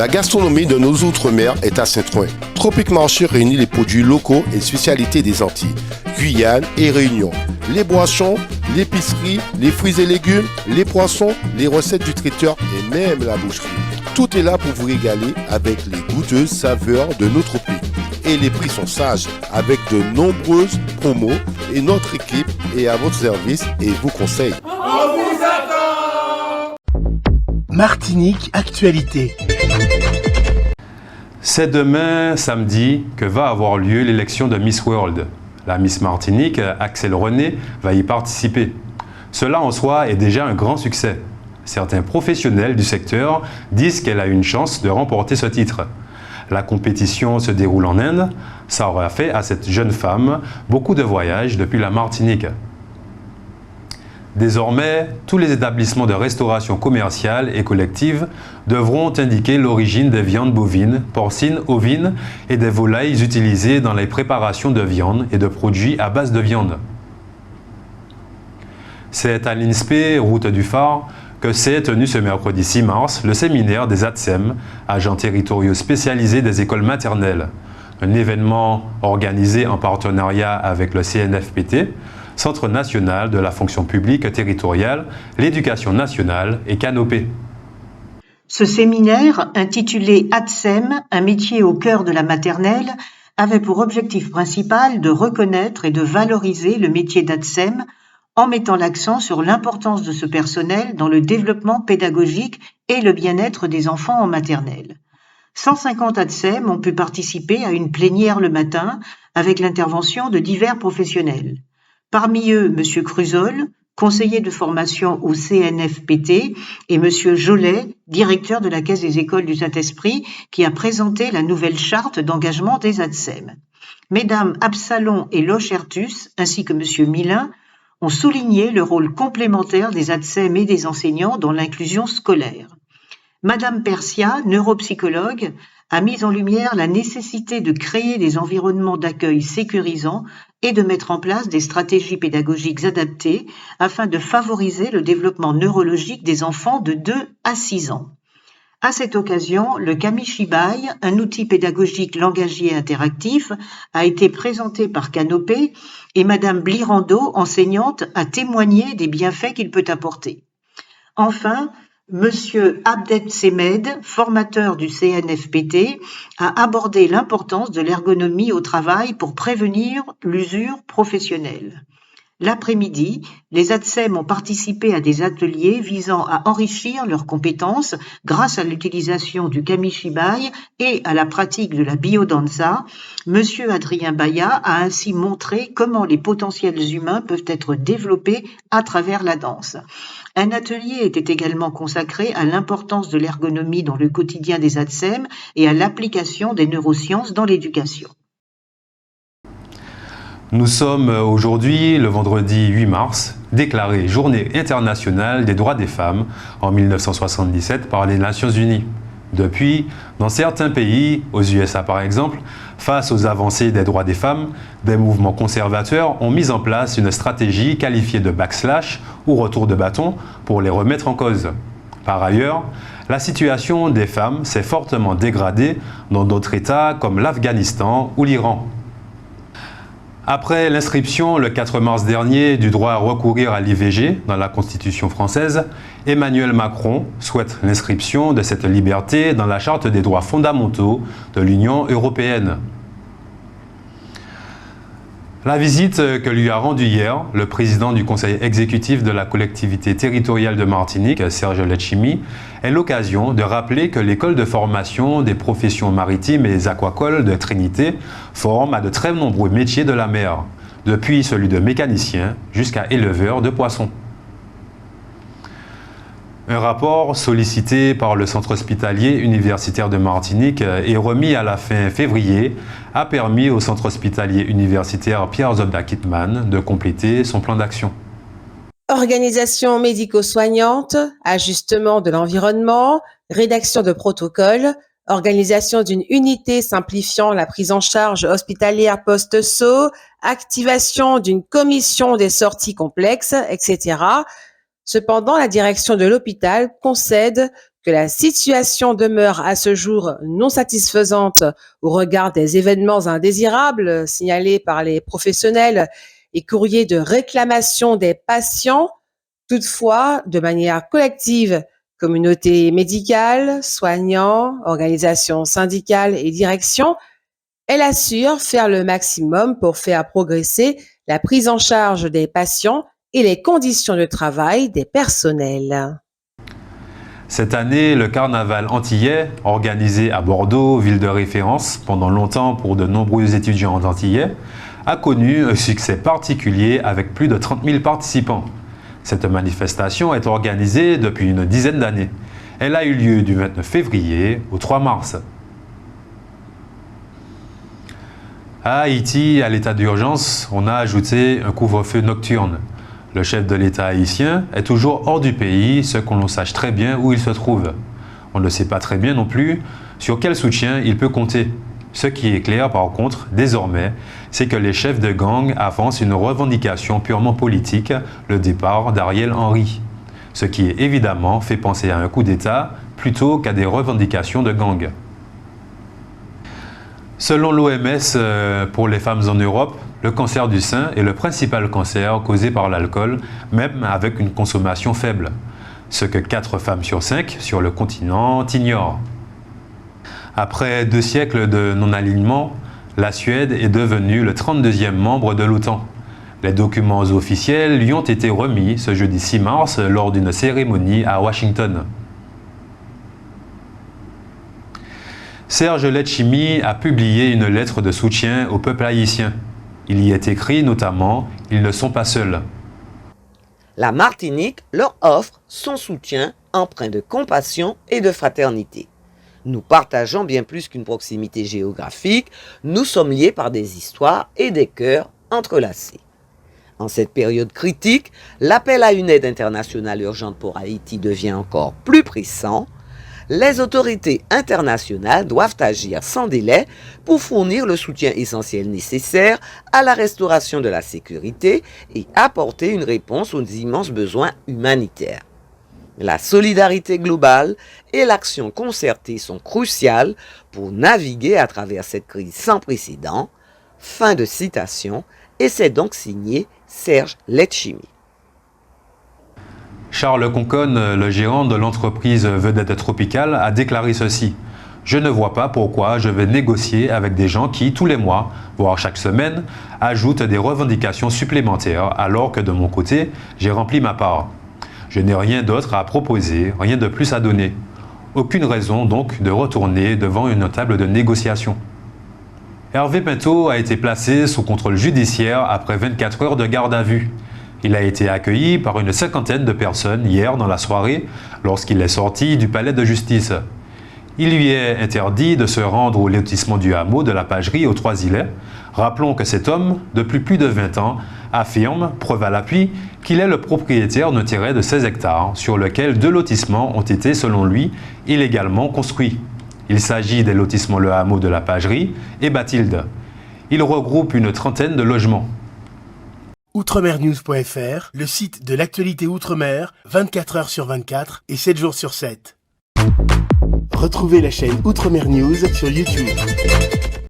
La gastronomie de nos outre-mer est à Saint-Ouen. Tropic Marché réunit les produits locaux et spécialités des Antilles, Guyane et Réunion. Les boissons, l'épicerie, les fruits et légumes, les poissons, les recettes du traiteur et même la boucherie. Tout est là pour vous régaler avec les goûteuses saveurs de notre pays. Et les prix sont sages avec de nombreuses promos et notre équipe est à votre service et vous conseille. On vous attend! Martinique Actualité. C'est demain, samedi, que va avoir lieu l'élection de Miss World. La Miss Martinique, Axel René, va y participer. Cela en soi est déjà un grand succès. Certains professionnels du secteur disent qu'elle a une chance de remporter ce titre. La compétition se déroule en Inde. Ça aura fait à cette jeune femme beaucoup de voyages depuis la Martinique. Désormais, tous les établissements de restauration commerciale et collective devront indiquer l'origine des viandes bovines, porcines, ovines et des volailles utilisées dans les préparations de viande et de produits à base de viande. C'est à l'INSPE, route du Phare, que s'est tenu ce mercredi 6 mars le séminaire des ATSEM, agents territoriaux spécialisés des écoles maternelles. Un événement organisé en partenariat avec le CNFPT, Centre national de la fonction publique territoriale, l'éducation nationale et Canopé. Ce séminaire, intitulé ATSEM, un métier au cœur de la maternelle, avait pour objectif principal de reconnaître et de valoriser le métier d'ATSEM en mettant l'accent sur l'importance de ce personnel dans le développement pédagogique et le bien-être des enfants en maternelle. 150 ATSEM ont pu participer à une plénière le matin avec l'intervention de divers professionnels. Parmi eux, M. Cruzol, conseiller de formation au CNFPT, et M. Jolet, directeur de la Caisse des écoles du Saint-Esprit, qui a présenté la nouvelle charte d'engagement des ATSEM. Mesdames Absalon et Lochertus, ainsi que M. Milin, ont souligné le rôle complémentaire des ATSEM et des enseignants dans l'inclusion scolaire. Madame Persia, neuropsychologue, a mis en lumière la nécessité de créer des environnements d'accueil sécurisants et de mettre en place des stratégies pédagogiques adaptées afin de favoriser le développement neurologique des enfants de 2 à 6 ans. À cette occasion, le Kamishibai, un outil pédagogique langagier interactif, a été présenté par Canopé et Madame Blirando, enseignante, a témoigné des bienfaits qu'il peut apporter. Enfin, Monsieur Abdet Semed, formateur du CNFPT, a abordé l'importance de l'ergonomie au travail pour prévenir l'usure professionnelle. L'après-midi, les ATSEM ont participé à des ateliers visant à enrichir leurs compétences grâce à l'utilisation du Kamishibai et à la pratique de la biodanza. Monsieur Adrien Baya a ainsi montré comment les potentiels humains peuvent être développés à travers la danse. Un atelier était également consacré à l'importance de l'ergonomie dans le quotidien des ATSEM et à l'application des neurosciences dans l'éducation. Nous sommes aujourd'hui, le vendredi 8 mars, déclaré Journée internationale des droits des femmes en 1977 par les Nations Unies. Depuis, dans certains pays, aux USA par exemple, face aux avancées des droits des femmes, des mouvements conservateurs ont mis en place une stratégie qualifiée de backslash ou retour de bâton pour les remettre en cause. Par ailleurs, la situation des femmes s'est fortement dégradée dans d'autres États comme l'Afghanistan ou l'Iran. Après l'inscription le 4 mars dernier du droit à recourir à l'IVG dans la Constitution française, Emmanuel Macron souhaite l'inscription de cette liberté dans la Charte des droits fondamentaux de l'Union européenne. La visite que lui a rendue hier le président du conseil exécutif de la collectivité territoriale de Martinique, Serge Letchimy, est l'occasion de rappeler que l'école de formation des professions maritimes et aquacoles de Trinité forme à de très nombreux métiers de la mer, depuis celui de mécanicien jusqu'à éleveur de poissons. Un rapport sollicité par le centre hospitalier universitaire de Martinique et remis à la fin février a permis au centre hospitalier universitaire Pierre Zobda Kittmann de compléter son plan d'action. Organisation médico-soignante, ajustement de l'environnement, rédaction de protocoles, organisation d'une unité simplifiant la prise en charge hospitalière post-SO, activation d'une commission des sorties complexes, etc. Cependant, la direction de l'hôpital concède que la situation demeure à ce jour non satisfaisante au regard des événements indésirables signalés par les professionnels et courriers de réclamation des patients. Toutefois, de manière collective, communauté médicale, soignants, organisations syndicales et direction, elle assure faire le maximum pour faire progresser la prise en charge des patients et les conditions de travail des personnels. Cette année, le carnaval antillais, organisé à Bordeaux, ville de référence pendant longtemps pour de nombreux étudiants antillais, a connu un succès particulier avec plus de 30 000 participants. Cette manifestation est organisée depuis une dizaine d'années. Elle a eu lieu du 29 février au 3 mars. À Haïti, à l'état d'urgence, on a ajouté un couvre-feu nocturne. Le chef de l'État haïtien est toujours hors du pays, ce qu'on sache très bien où il se trouve. On ne sait pas très bien non plus sur quel soutien il peut compter. Ce qui est clair par contre, désormais, c'est que les chefs de gang avancent une revendication purement politique, le départ d'Ariel Henry. Ce qui est évidemment fait penser à un coup d'État plutôt qu'à des revendications de gang. Selon l'OMS, pour les femmes en Europe, le cancer du sein est le principal cancer causé par l'alcool, même avec une consommation faible. Ce que 4 femmes sur 5 sur le continent ignorent. Après 2 siècles de non-alignement, la Suède est devenue le 32e membre de l'OTAN. Les documents officiels lui ont été remis ce jeudi 6 mars lors d'une cérémonie à Washington. Serge Letchimy a publié une lettre de soutien au peuple haïtien. Il y est écrit notamment « Ils ne sont pas seuls ». La Martinique leur offre son soutien empreint de compassion et de fraternité. Nous partageons bien plus qu'une proximité géographique, nous sommes liés par des histoires et des cœurs entrelacés. En cette période critique, l'appel à une aide internationale urgente pour Haïti devient encore plus pressant. Les autorités internationales doivent agir sans délai pour fournir le soutien essentiel nécessaire à la restauration de la sécurité et apporter une réponse aux immenses besoins humanitaires. La solidarité globale et l'action concertée sont cruciales pour naviguer à travers cette crise sans précédent. Fin de citation, et c'est donc signé Serge Letchimy. Charles Conconne, le gérant de l'entreprise Vedette Tropicale, a déclaré ceci. « Je ne vois pas pourquoi je vais négocier avec des gens qui, tous les mois, voire chaque semaine, ajoutent des revendications supplémentaires alors que de mon côté, j'ai rempli ma part. Je n'ai rien d'autre à proposer, rien de plus à donner. Aucune raison donc de retourner devant une table de négociation. » Hervé Pinto a été placé sous contrôle judiciaire après 24 heures de garde à vue. Il a été accueilli par une 50aine de personnes hier dans la soirée lorsqu'il est sorti du palais de justice. Il lui est interdit de se rendre au lotissement du hameau de la Pagerie aux Trois-Îlets. Rappelons que cet homme, depuis plus de 20 ans, affirme, preuve à l'appui, qu'il est le propriétaire d'un terrain de 16 hectares sur lequel 2 lotissements ont été, selon lui, illégalement construits. Il s'agit des lotissements Le Hameau de la Pagerie et Bathilde. Il regroupe une trentaine de logements. Outremernews.fr, le site de l'actualité Outre-mer, 24 heures sur 24 et 7 jours sur 7. Retrouvez la chaîne Outremer News sur YouTube.